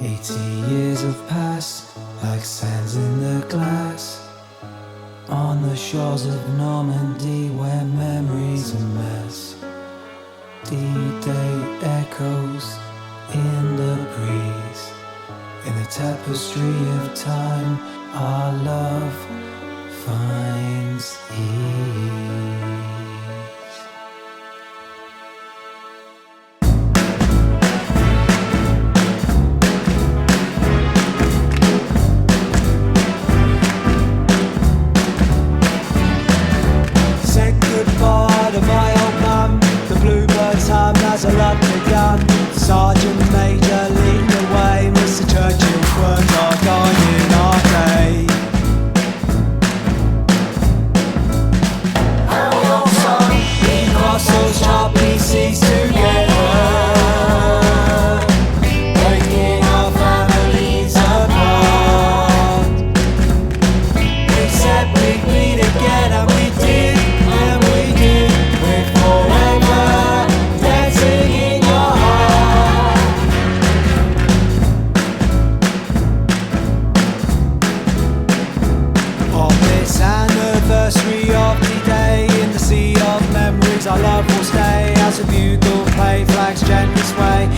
80 years have passed like sands in the glass on the shores of Normandy where memories amass. D-Day echoes in the breeze. In the tapestry of time our love finds ease. Goodbye to my old mum. The bluebird's hum has a love begun. Sergeant Major lead the way. Mr. Churchill's words are guiding our day. Oh, your son, we cross those choppy seas together, breaking our families apart. We said we'd meet again and we did. Anniversary of D-Day in the sea of memories, our love will stay as a bugle play, flags gently sway.